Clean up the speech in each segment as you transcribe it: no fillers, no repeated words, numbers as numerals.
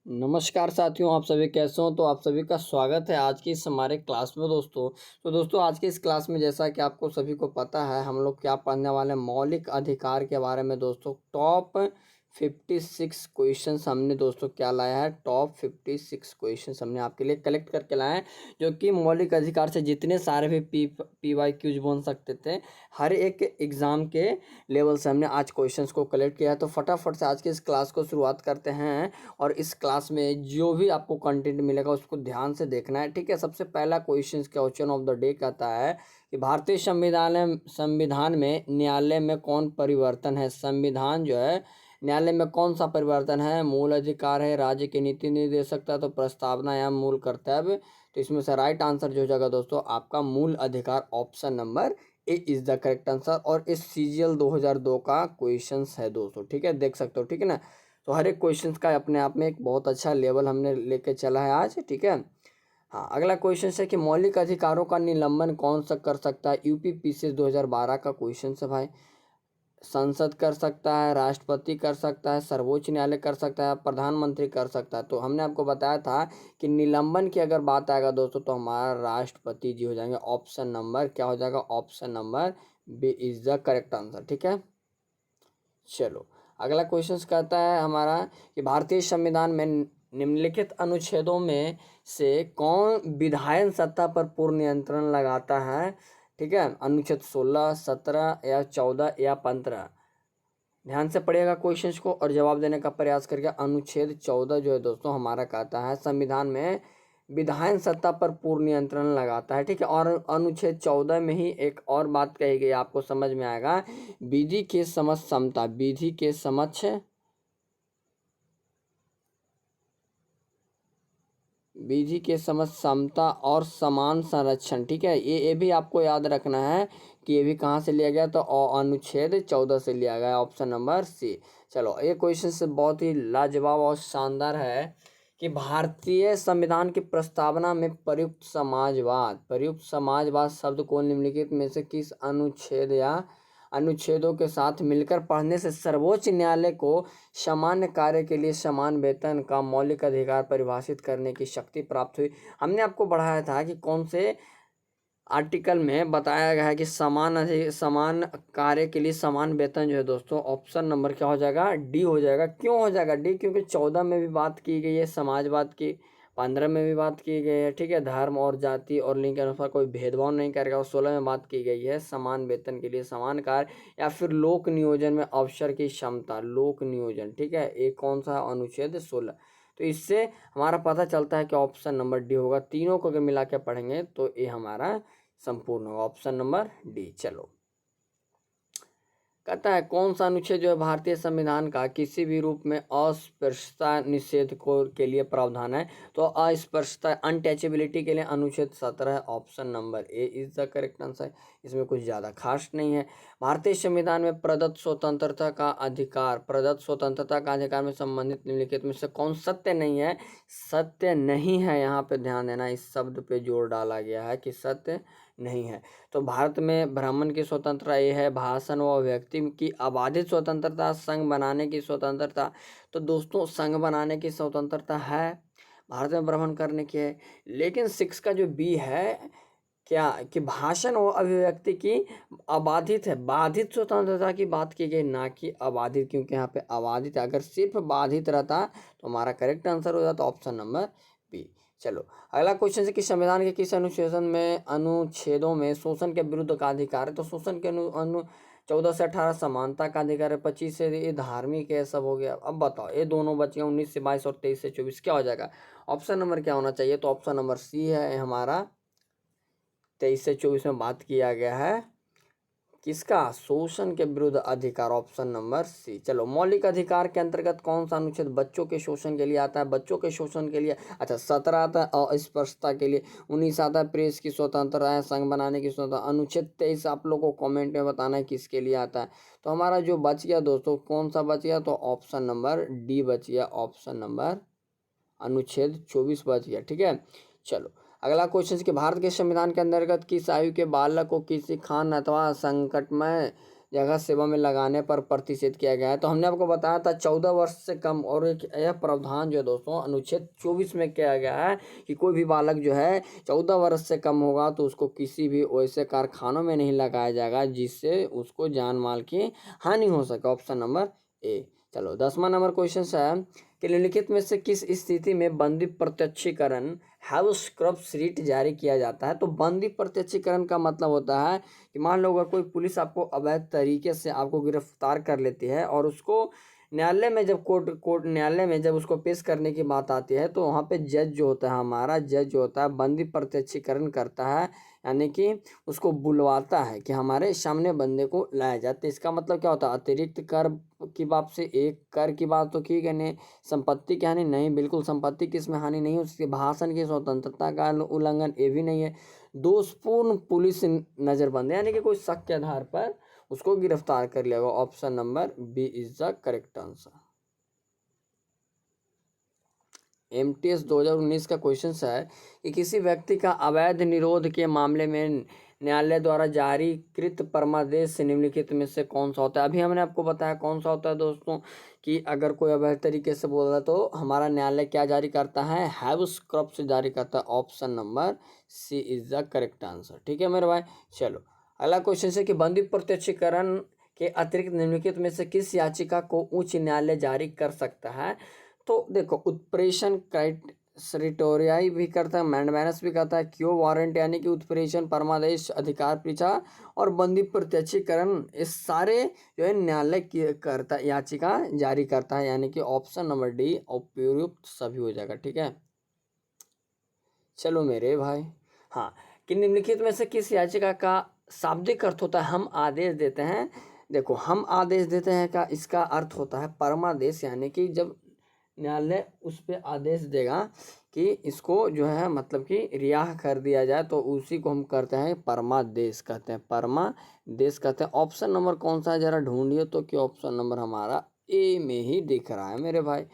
नमस्कार साथियों, आप सभी कैसे हो? तो आप सभी का स्वागत है आज की इस हमारे क्लास में दोस्तों। तो दोस्तों आज की इस क्लास में जैसा कि आपको सभी को पता है, हम लोग क्या पढ़ने वाले हैं, मौलिक अधिकार के बारे में दोस्तों। टॉप 56 क्वेश्चंस हमने दोस्तों क्या लाया है, टॉप 56 क्वेश्चंस हमने आपके लिए कलेक्ट करके लाए हैं, जो कि मौलिक अधिकार से जितने सारे भी PYQs बन सकते थे, हर एक एग्ज़ाम के लेवल से हमने आज क्वेश्चंस को कलेक्ट किया है। तो फटाफट से आज की इस क्लास को शुरुआत करते हैं। और इस क्लास में जो भी आपको कंटेंट मिलेगा उसको ध्यान से देखना है, ठीक है। सबसे पहला क्वेश्चन ऑफ द डे कहता है कि भारतीय संविधान में न्यायालय में कौन परिवर्तन है। संविधान जो है, न्यायालय में कौन सा परिवर्तन है? मूल अधिकार है, राज्य की नीति निर्देशकता, तो प्रस्तावना या मूल कर्तव्य। तो इसमें से राइट आंसर जो हो जाएगा दोस्तों आपका मूल अधिकार, option number A is the correct answer. और इस CGL 2002 का क्वेश्चन है दोस्तों, ठीक है, देख सकते हो, ठीक है ना। तो हर एक क्वेश्चन का अपने आप में एक बहुत अच्छा लेवल हमने लेके चला है आज, ठीक है। हाँ, अगला क्वेश्चन है कि मौलिक अधिकारों का निलंबन कौन सा कर सकता है। UPPCS 2012 का क्वेश्चन है भाई। संसद कर सकता है, राष्ट्रपति कर सकता है, सर्वोच्च न्यायालय कर सकता है, प्रधानमंत्री कर सकता है। तो हमने आपको बताया था कि निलंबन की अगर बात आएगा दोस्तों तो हमारा राष्ट्रपति जी हो जाएंगे। ऑप्शन नंबर क्या हो जाएगा? Option number B is the correct answer, ठीक है। चलो, अगला क्वेश्चन कहता है हमारा कि भारतीय संविधान में निम्नलिखित अनुच्छेदों में से कौन विधायन सत्ता पर पूर्ण नियंत्रण लगाता है, ठीक है। अनुच्छेद 16, 17 या 14 या 15। ध्यान से पढ़िएगा क्वेश्चंस को और जवाब देने का प्रयास करिएगा। अनुच्छेद 14 जो है दोस्तों हमारा कहता है संविधान में विधायन सत्ता पर पूर्ण नियंत्रण लगाता है, ठीक है। और अनुच्छेद 14 में ही एक और बात कही गई, आपको समझ में आएगा। विधि के समक्ष समता, विधि के समक्ष, विधि के समक्ष समता और समान संरक्षण, ठीक है। ये भी आपको याद रखना है कि ये भी कहाँ से लिया गया, तो अनुच्छेद 14 से लिया गया, ऑप्शन नंबर सी। चलो, ये क्वेश्चन से बहुत ही लाजवाब और शानदार है कि भारतीय संविधान की प्रस्तावना में प्रयुक्त समाजवाद शब्द को निम्नलिखित में से किस अनुच्छेद या अनुच्छेदों के साथ मिलकर पढ़ने से सर्वोच्च न्यायालय को सामान्य कार्य के लिए समान वेतन का मौलिक अधिकार परिभाषित करने की शक्ति प्राप्त हुई। हमने आपको बढ़ाया था कि कौन से आर्टिकल में बताया गया है कि समान कार्य के लिए समान वेतन जो है दोस्तों, ऑप्शन नंबर क्या हो जाएगा? डी हो जाएगा। क्यों हो जाएगा डी? क्योंकि 14 में भी बात की गई है समाजवाद की, 15 में भी बात की गई है, ठीक है, धर्म और जाति और लिंग के अनुसार कोई भेदभाव नहीं करेगा। और 16 में बात की गई है समान वेतन के लिए समान कार्य, या फिर लोक नियोजन में अवसर की क्षमता, लोक नियोजन, ठीक है। एक कौन सा? अनुच्छेद 16। तो इससे हमारा पता चलता है कि ऑप्शन नंबर डी होगा। तीनों को अगर मिला के पढ़ेंगे तो ये हमारा संपूर्ण होगा, ऑप्शन नंबर डी। चलो, कहता है कौन सा अनुच्छेद जो है भारतीय संविधान का किसी भी रूप में अस्पृश्यता निषेध को के लिए प्रावधान है। तो अस्पृश्यता, अनटचेबिलिटी के लिए अनुच्छेद 17 है, option number A is the correct answer. इसमें कुछ ज़्यादा खास नहीं है। भारतीय संविधान में प्रदत्त स्वतंत्रता का अधिकार में संबंधित निम्नलिखित में से कौन सत्य नहीं है? सत्य नहीं है, यहाँ पे ध्यान देना, इस शब्द पे जोर डाला गया है कि सत्य नहीं है। तो भारत में भ्रमण की स्वतंत्रता ये है, भाषण व व्यक्ति की अबाधित स्वतंत्रता, संघ बनाने की स्वतंत्रता। तो दोस्तों संघ बनाने की स्वतंत्रता है, भारत में भ्रमण करने की है। लेकिन 6 का जो बी है क्या, कि भाषण व अभिव्यक्ति की अबाधित है, बाधित स्वतंत्रता की बात की गई, ना कि अबाधित, क्योंकि यहाँ पे अबाधित, अगर सिर्फ बाधित रहता तो हमारा करेक्ट आंसर हो जाता ऑप्शन नंबर बी। चलो, अगला क्वेश्चन है कि संविधान के किस अनुच्छेदों में शोषण के विरुद्ध का अधिकार है। तो शोषण के अनु 14 से 18 समानता का अधिकार है, 25 से ये धार्मिक है, सब हो गया। अब बताओ, ये दोनों बच गए, 19 से 22 और 23 से 24, क्या हो जाएगा? ऑप्शन नंबर क्या होना चाहिए? तो ऑप्शन नंबर सी है हमारा। 23 से 24 में बात किया गया है किसका? शोषण के विरुद्ध अधिकार, ऑप्शन नंबर सी। चलो, मौलिक अधिकार के अंतर्गत कौन सा अनुच्छेद बच्चों के शोषण के लिए आता है? बच्चों के शोषण के लिए, अच्छा, 17 आता है अस्पृश्यता के लिए, 19 आता है प्रेस की स्वतंत्रता है, संघ बनाने की स्वतंत्रता। अनुच्छेद 23 आप लोग को कमेंट में बताना है किसके लिए आता है। तो हमारा जो बच गया दोस्तों, कौन सा बच गया? तो ऑप्शन नंबर डी बच गया, ऑप्शन नंबर अनुच्छेद 24 बच गया, ठीक है। चलो, अगला क्वेश्चन कि भारत के संविधान के अंतर्गत किस आयु के बालक को किसी खान अथवा संकटमय जगह सेवा में लगाने पर प्रतिषेध किया गया है। तो हमने आपको बताया था 14 वर्ष से कम, और एक यह प्रावधान जो है दोस्तों अनुच्छेद 24 में किया गया है कि कोई भी बालक जो है 14 वर्ष से कम होगा तो उसको किसी भी वैसे कारखानों में नहीं लगाया जाएगा जिससे उसको जान माल की हानि हो सके। Option number A. चलो 10वां नंबर क्वेश्चन है कि निम्नलिखित में से किस स्थिति में बंदी प्रत्यक्षीकरण हाउस क्रॉप्स रीट जारी किया जाता है। तो बंदी प्रत्यक्षीकरण का मतलब होता है कि मान लो अगर कोई पुलिस आपको अवैध तरीके से आपको गिरफ्तार कर लेती है और उसको न्यायालय में जब कोर्ट न्यायालय में जब उसको पेश करने की बात आती है तो वहाँ पे जज जो होता है, हमारा जज जो होता है बंदी प्रत्यक्षीकरण करता है, यानी कि उसको बुलवाता है कि हमारे सामने बंदे को लाया जाए। तो इसका मतलब क्या होता है, अतिरिक्त कर की बात से एक कर की बात तो की गई नहीं, संपत्ति की हानि नहीं, बिल्कुल संपत्ति की इसमें हानि नहीं, उसके भाषण की स्वतंत्रता का उल्लंघन ये भी नहीं है, दोषपूर्ण पुलिस नजरबंदी यानी कि कोई शक के आधार पर उसको गिरफ्तार कर लिया। Option number B is the correct answer. MTS 2019 का क्वेश्चन है कि किसी व्यक्ति का अवैध निरोध के मामले में न्यायालय द्वारा जारी कृत परमादेश निम्नलिखित में से कौन सा होता है। अभी हमने आपको बताया कौन सा होता है दोस्तों, कि अगर कोई अवैध तरीके से बोल रहा है तो हमारा न्यायालय क्या जारी करता है, हैवस क्रॉप्स जारी करता है। Option number C is the correct answer. ठीक है मेरे भाई। चलो अगला क्वेश्चन है कि बंदी प्रत्यक्षीकरण के अतिरिक्त निम्नलिखित में से किस याचिका को उच्च न्यायालय जारी कर सकता है। तो देखो उत्प्रेषण क्राइटेरियाई भी करता है, मैंडमैनस भी करता है, क्यों वारंट यानी कि उत्प्रेषण, परमादेश, अधिकार परीक्षा और बंदी प्रत्यक्षीकरण, ये सारे जो है न्यायालय करता याचिका जारी करता है, यानी कि ऑप्शन नंबर डी उपयुक्त सभी हो जाएगा। ठीक है चलो मेरे भाई। हाँ, कि निम्नलिखित में से किस याचिका का शाब्दिक अर्थ होता है हम आदेश देते हैं। देखो हम आदेश देते हैं का इसका अर्थ होता है परमादेश, यानी कि जब न्यायालय उस पर आदेश देगा कि इसको जो है मतलब कि रिहा कर दिया जाए तो उसी को हम करते हैं परमादेश कहते हैं, परमादेश कहते हैं। ऑप्शन नंबर कौन सा है जरा ढूंढिए तो, कि ऑप्शन नंबर हमारा ए में ही दिख रहा है मेरे भाई,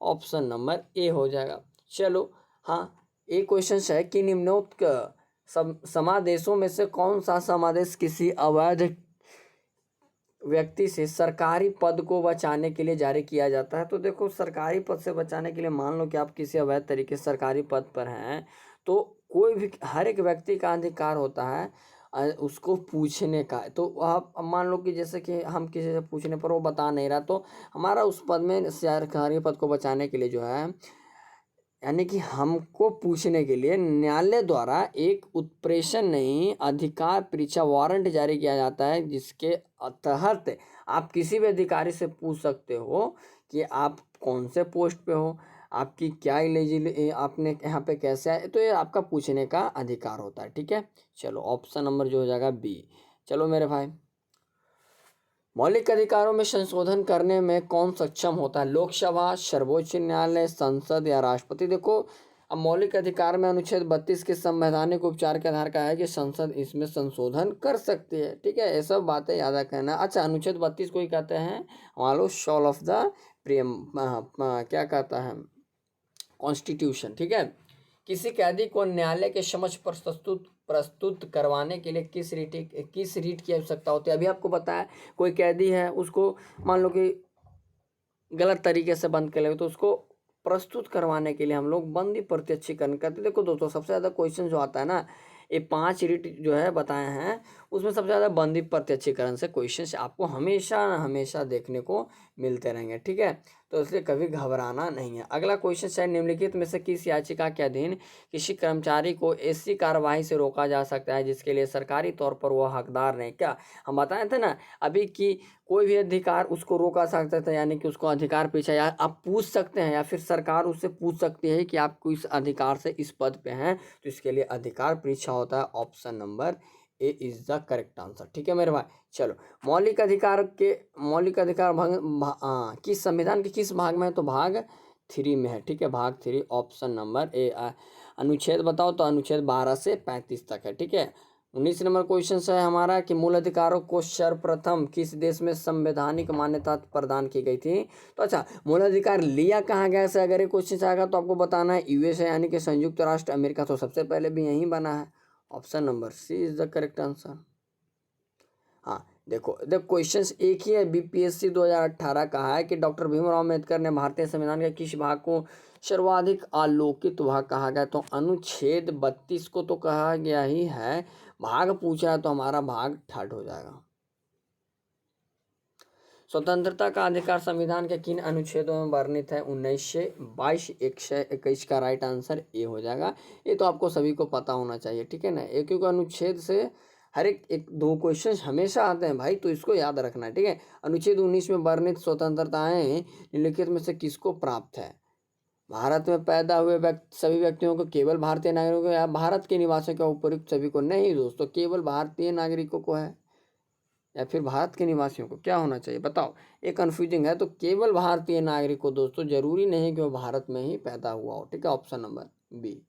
ऑप्शन नंबर ए हो जाएगा। चलो हाँ, एक क्वेश्चन है कि निम्नोक्त समादेशों में से कौन सा समादेश किसी अवैध व्यक्ति से सरकारी पद को बचाने के लिए जारी किया जाता है। तो देखो सरकारी पद से बचाने के लिए मान लो कि आप किसी अवैध तरीके से सरकारी पद पर हैं तो कोई भी हर एक व्यक्ति का अधिकार होता है उसको पूछने का। तो आप मान लो कि जैसे कि हम किसी से पूछने पर वो बता नहीं रहा तो हमारा उस पद में सरकारी पद को बचाने के लिए जो है, यानी कि हमको पूछने के लिए न्यायालय द्वारा एक उत्प्रेषण नहीं अधिकार परीक्षा वारंट जारी किया जाता है, जिसके तहत आप किसी भी अधिकारी से पूछ सकते हो कि आप कौन से पोस्ट पे हो, आपकी क्या एलिजिबल, आपने यहाँ पे कैसे आए, तो ये आपका पूछने का अधिकार होता है। ठीक है चलो ऑप्शन नंबर जो हो जाएगा बी। चलो मेरे भाई, मौलिक अधिकारों में संशोधन करने में कौन सक्षम होता है, लोकसभा, सर्वोच्च न्यायालय, संसद या राष्ट्रपति। देखो अब मौलिक अधिकार में अनुच्छेद 32 के संवैधानिक उपचार के आधार का है कि संसद इसमें संशोधन कर सकती है। ठीक है, ये सब बातें याद रखना। अच्छा, अनुच्छेद 32 को ही कहते हैं मान लो सॉल ऑफ द प्रियम, क्या कहता है, कॉन्स्टिट्यूशन। ठीक है, किसी कैदी को न्यायालय के समक्ष प्रस्तुत करवाने के लिए किस रीट की आवश्यकता होती है। अभी आपको बताया कोई कैदी है उसको मान लो कि गलत तरीके से बंद कर ले तो उसको प्रस्तुत करवाने के लिए हम लोग बंदी प्रत्यक्षीकरण करते। देखो दोस्तों सबसे ज़्यादा क्वेश्चन जो आता है ना, ये 5 रीट जो है बताए हैं उसमें सबसे ज़्यादा बंदी प्रत्यक्षीकरण से क्वेश्चन आपको हमेशा हमेशा देखने को मिलते रहेंगे। ठीक है, तो इसलिए कभी घबराना नहीं है। अगला क्वेश्चन है निम्नलिखित में से किस याचिका के अधीन किसी कर्मचारी को ऐसी कार्रवाई से रोका जा सकता है जिसके लिए सरकारी तौर पर वह हकदार नहीं। क्या हम बताए थे ना अभी कि कोई भी अधिकार उसको रोका सकता था, यानी कि उसको अधिकार पीछे या आप पूछ सकते हैं या फिर सरकार उससे पूछ सकती है कि आप किस अधिकार से इस पद पे हैं, तो इसके लिए अधिकार परीक्षा होता है। Option number A is the correct answer. ठीक है मेरे भाई। चलो मौलिक अधिकार भाग किस संविधान के किस भाग में है, तो भाग 3 में है। ठीक है, भाग 3 ऑप्शन नंबर ए। अनुच्छेद बताओ तो अनुच्छेद 12 से 35 तक है। ठीक है, 19 नंबर क्वेश्चन है हमारा कि मूल अधिकारों को सर्वप्रथम किस देश में संवैधानिक मान्यता प्रदान की गई थी। तो अच्छा, मूल अधिकार लिया कहाँ गया से अगर ये क्वेश्चन आएगा तो आपको बताना है USA यानी कि संयुक्त राष्ट्र अमेरिका, तो सबसे पहले भी यहीं बना है। Option number C is the correct answer. हाँ, देखो क्वेश्चंस एक ही है। बीपीएससी 2018 कहा है कि डॉक्टर भीमराव अम्बेडकर ने भारतीय संविधान के किस भाग को सर्वाधिक आलोकित भाग कहा गया? तो अनुच्छेद 32 को तो कहा गया ही है। भाग पूछा है तो हमारा भाग थर्ड हो जाएगा। स्वतंत्रता का अधिकार संविधान के किन अनुच्छेदों में वर्णित है? 1922, 121 का राइट आंसर ए हो जाएगा। ये तो आपको सभी को पता होना चाहिए, ठीक है ना। एक एक अनुच्छेद से हर एक दो क्वेश्चन हमेशा आते हैं भाई, तो इसको याद रखना है, ठीक है। अनुच्छेद 19 में वर्णित स्वतंत्रताएं निम्नलिखित में से किसको प्राप्त है? भारत में पैदा हुए सभी व्यक्तियों को, केवल भारतीय नागरिकों को, या भारत के निवासियों के उपयुक्त सभी को? नहीं दोस्तों, केवल भारतीय नागरिकों को है या फिर भारत के निवासियों को? क्या होना चाहिए बताओ, ये कन्फ्यूजिंग है। तो केवल भारतीय नागरिक को दोस्तों, जरूरी नहीं कि वो भारत में ही पैदा हुआ हो, ठीक है। Option number B.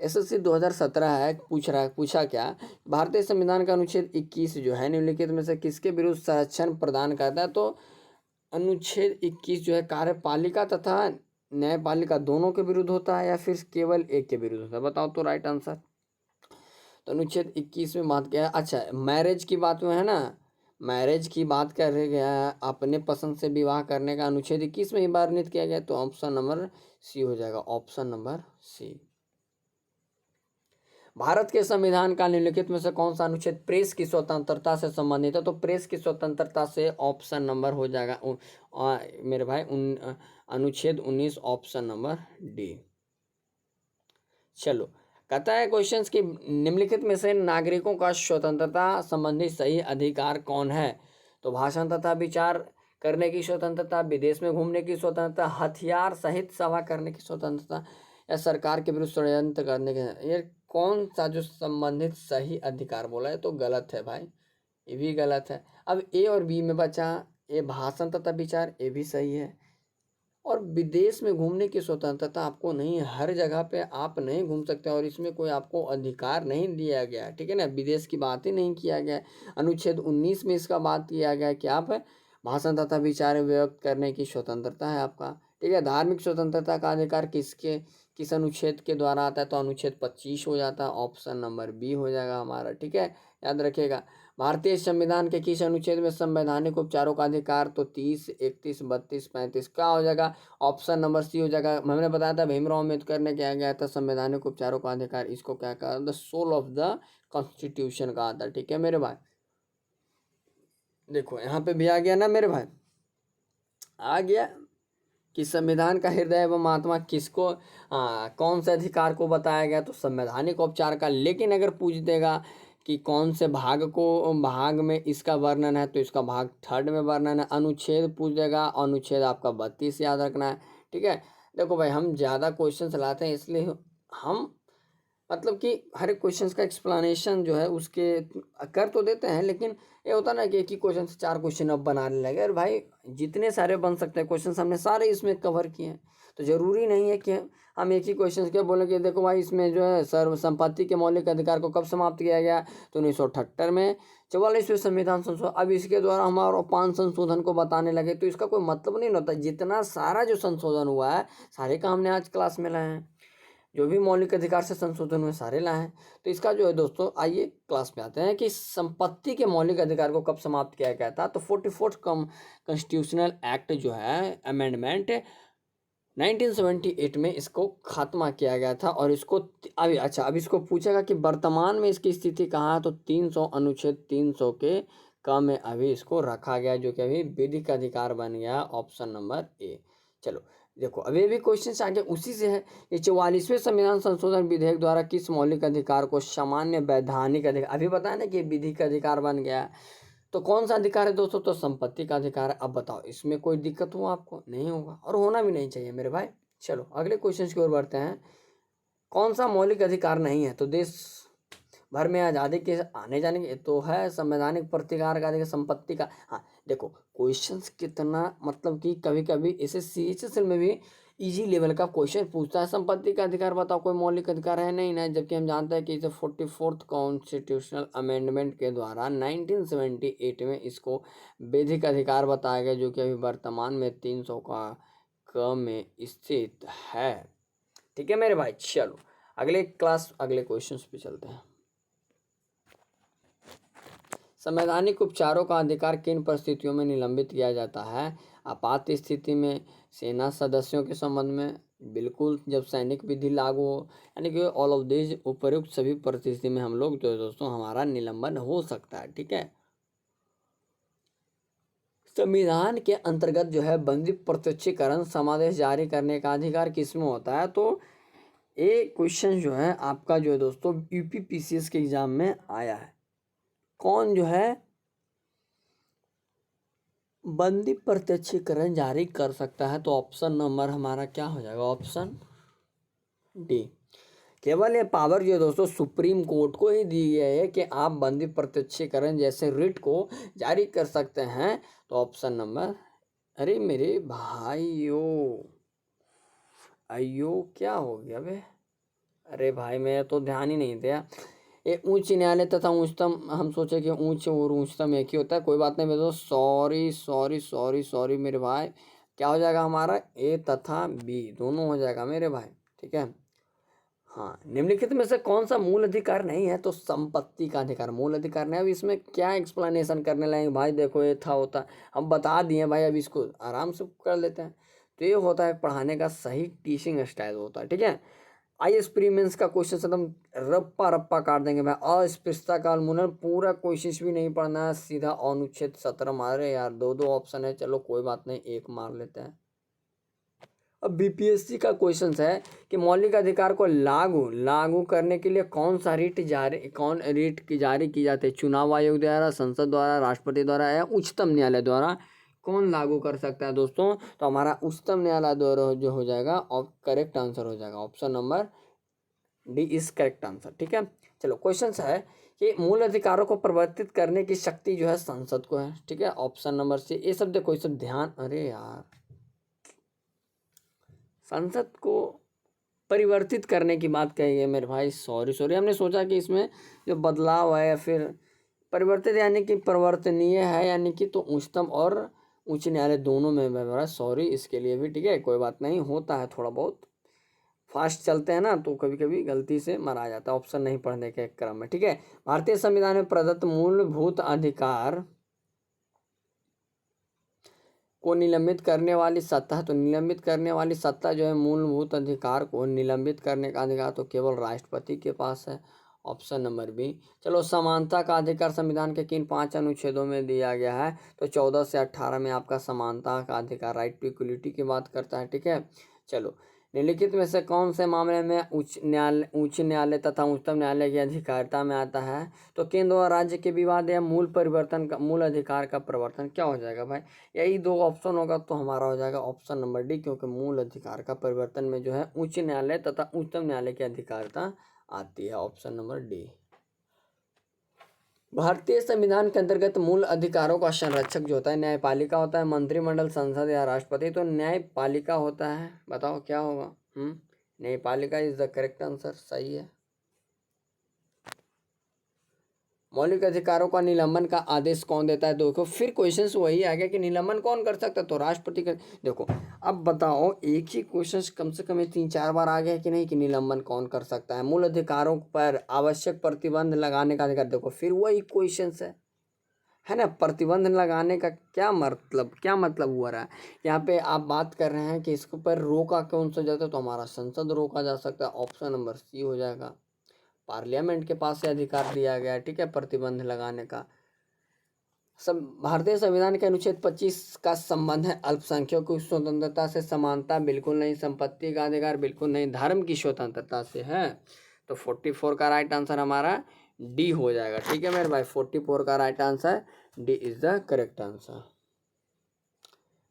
एसएससी 2017 है, पूछा क्या? भारतीय संविधान का अनुच्छेद 21 जो है निम्नलिखित में से किसके विरुद्ध संरक्षण प्रदान करता है? तो अनुच्छेद 21 जो है कार्यपालिका तथा न्यायपालिका दोनों के विरुद्ध होता है या फिर केवल एक के विरुद्ध होता है? बताओ तो राइट आंसर। तो अनुच्छेद 21 में बात क्या है? अच्छा, मैरिज की बात में है ना, मैरिज की बात कर रहे गया, अपने पसंद से विवाह करने का अनुच्छेद 21 में ही वर्णित किया गया। तो ऑप्शन नंबर सी हो जाएगा, ऑप्शन नंबर सी। भारत के संविधान का निम्नलिखित में से कौन सा अनुच्छेद प्रेस की स्वतंत्रता से संबंधित है? तो प्रेस की स्वतंत्रता से ऑप्शन नंबर हो जाएगा मेरे भाई अनुच्छेद 19, ऑप्शन नंबर डी। चलो, कहता है क्वेश्चंस की निम्नलिखित में से नागरिकों का स्वतंत्रता संबंधी सही अधिकार कौन है? तो भाषण तथा विचार करने की स्वतंत्रता, विदेश में घूमने की स्वतंत्रता, हथियार सहित सभा करने की स्वतंत्रता, या सरकार के विरुद्ध षड्यंत्र करने के? ये कौन सा जो संबंधित सही अधिकार बोला है? तो गलत है भाई, ये भी गलत है। अब ए और बी में बचा, ए भाषण तथा विचार, ये भी सही है। और विदेश में घूमने की स्वतंत्रता आपको नहीं, हर जगह पे आप नहीं घूम सकते और इसमें कोई आपको अधिकार नहीं दिया गया, ठीक है ना। विदेश की बात ही नहीं किया गया। अनुच्छेद 19 में इसका बात किया गया कि आप भाषण तथा विचार व्यक्त करने की स्वतंत्रता है आपका, ठीक है। धार्मिक स्वतंत्रता का अधिकार किस अनुच्छेद के द्वारा आता है? तो अनुच्छेद 25 हो जाता है, ऑप्शन नंबर बी हो जाएगा हमारा, ठीक है। याद रखिएगा। भारतीय संविधान के किस अनुच्छेद में संवैधानिक उपचारों का अधिकार? तो 30, 31, 32, 35 क्या हो जाएगा? ऑप्शन नंबर सी हो जाएगा। हमने बताया था भीमराव अम्बेडकर ने क्या गया था, संवैधानिक उपचारों का अधिकार, इसको क्या कहा? The soul of the constitution कहा था, ठीक है मेरे भाई। देखो यहाँ पे भी आ गया ना मेरे भाई, आ गया कि संविधान का हृदय एवं आत्मा किसको, कौन से अधिकार को बताया गया? तो संवैधानिक उपचार का। लेकिन अगर पूछ देगा कि कौन से भाग में इसका वर्णन है, तो इसका भाग थर्ड में वर्णन है। अनुच्छेद पूछ देगा, अनुच्छेद आपका 32 याद रखना है, ठीक है। देखो भाई, हम ज़्यादा क्वेश्चन लाते हैं, इसलिए हम मतलब कि हर एक क्वेश्चन का एक्सप्लेनेशन जो है उसके कर तो देते हैं, लेकिन ये होता ना कि एक ही क्वेश्चन से 4 क्वेश्चन अब बनाने लगे। अरे भाई, जितने सारे बन सकते हैं क्वेश्चन हमने सारे इसमें कवर किए हैं, तो ज़रूरी नहीं है कि हम एक ही क्वेश्चन के बोले कि देखो भाई इसमें जो है सर्व संपत्ति के मौलिक अधिकार को कब समाप्त किया गया? तो 1978 में 44वें संविधान संशोधन। अब इसके द्वारा हमारा 5 संशोधन को बताने लगे, तो इसका कोई मतलब नहीं होता। जितना सारा जो संशोधन हुआ है सारे का हमने आज क्लास में लाए हैं, जो भी मौलिक अधिकार से संशोधन हुए सारे लाए हैं। तो इसका जो है दोस्तों, आइए क्लास में आते हैं कि संपत्ति के मौलिक अधिकार को कब समाप्त किया गया था। तो 44th कॉन्स्टिट्यूशनल एक्ट जो है अमेंडमेंट 1978 में इसको खात्मा किया गया था। और इसको अभी अच्छा, अब इसको पूछेगा कि वर्तमान में इसकी स्थिति कहाँ है? तो 300 अनुच्छेद 300 के क में अभी इसको रखा गया, जो कि अभी विधिक अधिकार बन गया, ऑप्शन नंबर ए। चलो देखो, अभी भी क्वेश्चन आगे उसी से है। ये 44वें संविधान संशोधन विधेयक द्वारा किस मौलिक अधिकार को सामान्य वैधानिक अधिकार, अभी बताया ना कि विधिक अधिकार बन गया, तो कौन सा अधिकार है दोस्तों? तो संपत्ति का अधिकार है। अब बताओ, इसमें कोई दिक्कत हो आपको? नहीं होगा, और होना भी नहीं चाहिए मेरे भाई। चलो अगले क्वेश्चन की ओर बढ़ते हैं। कौन सा मौलिक अधिकार नहीं है? तो देश भर में आज़ादी के आने जाने के तो है संवैधानिक प्रतिकार का अधिकार, संपत्ति का। हाँ देखो, क्वेश्चंस कितना मतलब कि कभी कभी इसे सीएचएसएल में भी इजी लेवल का क्वेश्चन पूछता है, संपत्ति का अधिकार बताओ कोई मौलिक अधिकार है? नहीं ना, जबकि हम जानते हैं कि इसे 44th कॉन्स्टिट्यूशनल अमेंडमेंट के द्वारा 1978 में इसको विधिक अधिकार बताया गया, जो कि अभी वर्तमान में 300 का क में स्थित है, ठीक है मेरे भाई। चलो अगले क्वेश्चन पे चलते हैं। संवैधानिक उपचारों का अधिकार किन परिस्थितियों में निलंबित किया जाता है? आपात स्थिति में, सेना सदस्यों के संबंध में, बिल्कुल जब सैनिक विधि लागू हो, यानी कि ऑल ऑफ दिस उपयुक्त सभी परिस्थिति में हम लोग जो है दोस्तों हमारा निलंबन हो सकता है। ठीक है। संविधान के अंतर्गत जो है बंदी प्रत्यक्षीकरण समादेश जारी करने का अधिकार किसमें होता है? तो ये क्वेश्चन जो है आपका जो है दोस्तों यूपीपीसीएस के एग्जाम में आया है। कौन जो है बंदी प्रत्यक्षीकरण जारी कर सकता है? तो ऑप्शन नंबर हमारा क्या हो जाएगा? Option D. केवल ये पावर जो है दोस्तों सुप्रीम कोर्ट को ही दी गई है कि आप बंदी प्रत्यक्षीकरण जैसे रिट को जारी कर सकते हैं। तो ऑप्शन नंबर, अरे मेरे भाइयों, अयो क्या हो गया बे? अरे भाई मैं तो ध्यान ही नहीं दिया। ये उच्च न्यायालय तथा उच्चतम, हम सोचे कि उच्च और उच्चतम एक ही होता है। कोई बात नहीं मेरे दोस्त, सॉरी सॉरी सॉरी सॉरी मेरे भाई। क्या हो जाएगा हमारा? ए तथा बी दोनों हो जाएगा मेरे भाई। ठीक है। हाँ, निम्नलिखित में से कौन सा मूल अधिकार नहीं है? तो संपत्ति का अधिकार मूल अधिकार नहीं। अब इसमें क्या एक्सप्लेनेशन करने लगेंगे भाई? देखो ये था होता, हम बता दिए भाई, अब इसको आराम से कर लेते हैं। तो ये होता है पढ़ाने का सही टीचिंग स्टाइल होता है। ठीक है। आईएएस प्री मेंस का क्वेश्चन एकदम रप्पा रप्पा काट देंगे भाई। अस्पृश्यता का उन्मूलन पूरा कोशिश भी नहीं पढ़ना है, सीधा अनुच्छेद 17 मारे यार। दो दो ऑप्शन है, चलो कोई बात नहीं, एक मार लेते हैं। अब बीपीएससी का क्वेश्चन है कि मौलिक अधिकार को लागू लागू करने के लिए कौन सा रीट जारी की जारी की जाती है? चुनाव आयोग द्वारा, संसद द्वारा, राष्ट्रपति द्वारा या उच्चतम न्यायालय द्वारा? कौन लागू कर सकता है दोस्तों? तो हमारा उच्चतम न्यायालय द्वारा जो हो जाएगा, और करेक्ट आंसर हो जाएगा option number D is correct answer. ठीक है। चलो क्वेश्चन है कि मूल अधिकारों को परिवर्तित करने की शक्ति जो है संसद को है। ठीक है। Option number C. ये सब देखो, ये सब ध्यान, अरे यार संसद को परिवर्तित करने की बात कही है मेरे भाई। सॉरी सॉरी, हमने सोचा कि इसमें जो बदलाव है या फिर परिवर्तित यानी कि परिवर्तनीय है, यानी कि तो उच्चतम और उच्च न्यायालय दोनों में मेरे भाई। सॉरी इसके लिए भी। ठीक है, कोई बात नहीं, होता है थोड़ा बहुत, फास्ट चलते हैं ना तो कभी कभी गलती से मरा जाता है ऑप्शन नहीं पढ़ने के क्रम में। ठीक है। भारतीय संविधान में प्रदत्त मूलभूत अधिकार को निलंबित करने वाली सत्ता है। तो निलंबित करने वाली सत्ता जो है मूलभूत अधिकार को निलंबित करने का अधिकार तो केवल राष्ट्रपति के पास है। Option number B. चलो समानता का अधिकार संविधान के किन 5 अनुच्छेदों में दिया गया है? तो 14 से 18 में आपका समानता का अधिकार, राइट टू इक्वलिटी की बात करता है। ठीक है। चलो, निम्नलिखित में से कौन से मामले में उच्च न्यायालय तथा उच्चतम न्यायालय की अधिकारिता में आता है? तो केंद्र और राज्य के विवाद या मूल परिवर्तन का, मूल अधिकार का परिवर्तन क्या हो जाएगा भाई? यही दो ऑप्शन होगा तो हमारा हो जाएगा ऑप्शन नंबर डी, क्योंकि मूल अधिकार का परिवर्तन में जो है उच्च न्यायालय तथा उच्चतम न्यायालय की अधिकारिता आती है। Option number D. भारतीय संविधान के अंतर्गत मूल अधिकारों का संरक्षक जो होता है न्यायपालिका होता है, मंत्रिमंडल, संसद या राष्ट्रपति? तो न्यायपालिका होता है। बताओ क्या होगा? न्यायपालिका इज द करेक्ट आंसर। सही है। मौलिक अधिकारों का निलंबन का आदेश कौन देता है? देखो फिर क्वेश्चन वही आ गया कि निलंबन कौन कर सकता है? तो राष्ट्रपति कर। देखो अब बताओ, एक ही क्वेश्चन कम से कम 3-4 बार आ गया कि नहीं, कि निलंबन कौन कर सकता है? मूल अधिकारों पर आवश्यक प्रतिबंध लगाने का अधिकार। देखो फिर वही क्वेश्चन है ना। प्रतिबंध लगाने का क्या मतलब हुआ रहा है यहाँ पे? आप बात कर रहे हैं कि इसके ऊपर रोका कौन सा जाता है? तो हमारा संसद रोका जा सकता है। ऑप्शन नंबर सी हो जाएगा। पार्लियामेंट के पास से अधिकार दिया गया है। ठीक है, प्रतिबंध लगाने का। सब भारतीय संविधान के अनुच्छेद 25 का संबंध है अल्पसंख्यकों की स्वतंत्रता से। समानता बिल्कुल नहीं, संपत्ति का अधिकार बिल्कुल नहीं, धर्म की स्वतंत्रता से है। तो 44 का राइट आंसर हमारा डी हो जाएगा। ठीक है मेरे भाई, 44 का right answer D is the correct answer.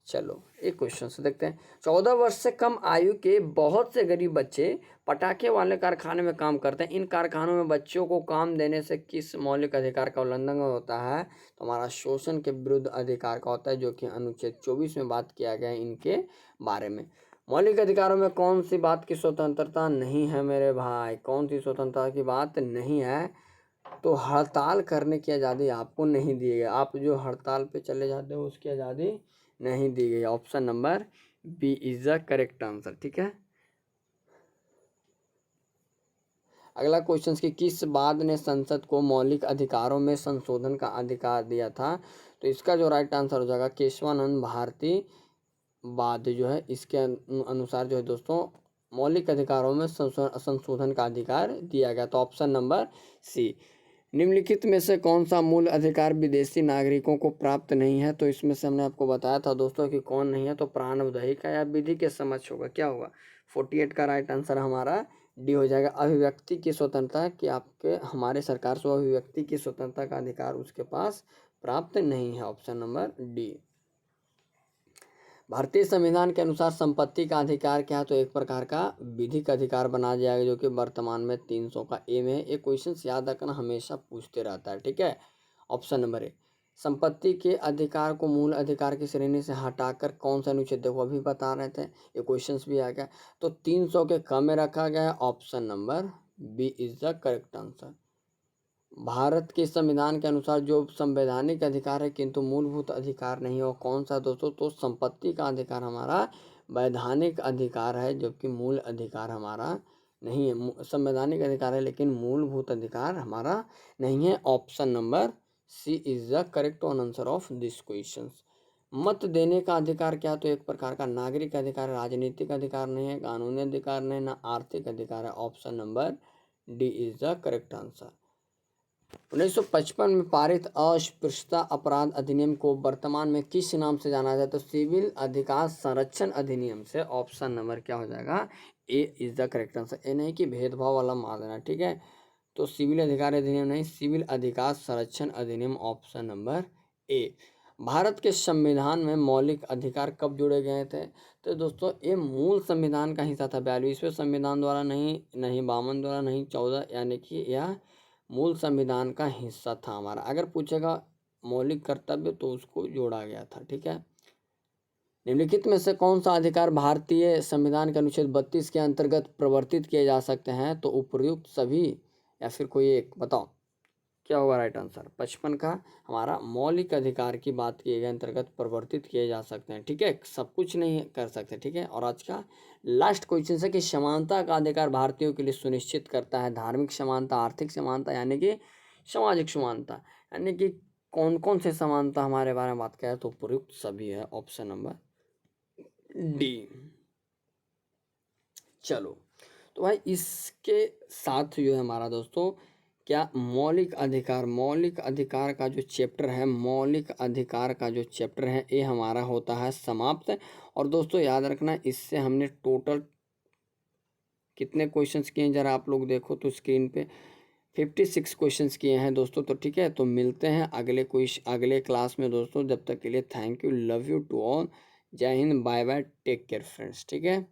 चलो एक क्वेश्चन से देखते हैं। 14 वर्ष से कम आयु के बहुत से गरीब बच्चे पटाखे वाले कारखाने में काम करते हैं। इन कारखानों में बच्चों को काम देने से किस मौलिक अधिकार का उल्लंघन होता है? तो हमारा शोषण के विरुद्ध अधिकार का होता है, जो कि अनुच्छेद 24 में बात किया गया है इनके बारे में। मौलिक अधिकारों में कौन सी बात की स्वतंत्रता नहीं है मेरे भाई? कौन सी स्वतंत्रता की बात नहीं है? तो हड़ताल करने की आज़ादी आपको नहीं दी गई। आप जो हड़ताल पे चले जाते हो उसकी आज़ादी नहीं दी गई। Option number B is the correct answer. ठीक है। अगला क्वेश्चन कि किस बाद ने संसद को मौलिक अधिकारों में संशोधन का अधिकार दिया था? तो इसका जो राइट आंसर हो जाएगा केशवानंद भारती बाद जो है, इसके अनुसार जो है दोस्तों मौलिक अधिकारों में संशोधन का अधिकार दिया गया। तो ऑप्शन नंबर सी। निम्नलिखित में से कौन सा मूल अधिकार विदेशी नागरिकों को प्राप्त नहीं है? तो इसमें से हमने आपको बताया था दोस्तों कि कौन नहीं है, तो प्राणवधाई का या विधि के समक्ष होगा। क्या होगा? 48 का राइट आंसर हमारा डी हो जाएगा। अभिव्यक्ति की स्वतंत्रता, कि आपके हमारे सरकार से अभिव्यक्ति की स्वतंत्रता का अधिकार उसके पास प्राप्त नहीं है। Option number D. भारतीय संविधान के अनुसार संपत्ति का अधिकार क्या है? तो एक प्रकार का विधिक अधिकार बना जाएगा, जो कि वर्तमान में 300 का ए में है। ये क्वेश्चन याद रखना, हमेशा पूछते रहता है, ठीक है। Option number A. संपत्ति के अधिकार को मूल अधिकार की श्रेणी से हटाकर कौन सा अनुच्छेद, देखो अभी बता रहे थे, ये क्वेश्चन भी आ गया। तो 300 के कम में रखा गया है। Option number B is the correct answer. भारत के संविधान के अनुसार जो संवैधानिक अधिकार है किंतु मूलभूत अधिकार नहीं है, वो कौन सा दोस्तों? तो संपत्ति का अधिकार हमारा वैधानिक अधिकार है, जबकि मूल अधिकार हमारा नहीं है। संवैधानिक अधिकार है लेकिन मूलभूत अधिकार हमारा नहीं है। Option number C is the correct answer of this question. मत देने का अधिकार क्या? तो एक प्रकार का नागरिक अधिकार, राजनीतिक अधिकार नहीं है, कानूनी अधिकार नहीं, ना आर्थिक अधिकार है। Option number D is the correct answer. 1955 में पारित अस्पृश्यता अपराध अधिनियम को वर्तमान में किस नाम से जाना जाता है? तो सिविल अधिकार संरक्षण अधिनियम से। ऑप्शन नंबर क्या हो जाएगा? ए इज द करेक्ट आंसर। ए नहीं कि भेदभाव वाला मार देना, ठीक है। तो सिविल अधिकार अधिनियम नहीं, सिविल अधिकार संरक्षण अधिनियम। Option number A. भारत के संविधान में मौलिक अधिकार कब जोड़े गए थे? तो दोस्तों ये मूल संविधान का हिस्सा था, 42वें संविधान द्वारा नहीं, 52 द्वारा नहीं, 14, यानी कि यह मूल संविधान का हिस्सा था हमारा। अगर पूछेगा मौलिक कर्तव्य तो उसको जोड़ा गया था, ठीक है। निम्नलिखित में से कौन सा अधिकार भारतीय संविधान के अनुच्छेद 32 के अंतर्गत प्रवर्तित किए जा सकते हैं? तो उपर्युक्त सभी या फिर कोई एक, बताओ क्या होगा राइट आंसर? 55 का हमारा मौलिक अधिकार की बात किए गए अंतर्गत प्रवर्तित किए जा सकते हैं, ठीक है। सब कुछ नहीं कर सकते, ठीक है। और आज का लास्ट क्वेश्चन है कि समानता का अधिकार भारतीयों के लिए सुनिश्चित करता है धार्मिक समानता, आर्थिक समानता, यानी कि सामाजिक समानता, यानी कि कौन कौन से समानता हमारे बारे में बात करें? तो उपयुक्त सभी है। Option number D. चलो तो भाई इसके साथ जो है हमारा दोस्तों क्या मौलिक अधिकार का जो चैप्टर है, मौलिक अधिकार का जो चैप्टर है ये हमारा होता है समाप्त। और दोस्तों याद रखना, इससे हमने टोटल कितने क्वेश्चंस किए हैं जरा आप लोग देखो तो स्क्रीन पे 56 क्वेश्चंस किए हैं दोस्तों। तो ठीक है, तो मिलते हैं अगले क्लास में दोस्तों। जब तक के लिए thank you, love you to all, जय हिंद, bye bye, take care friends, ठीक है।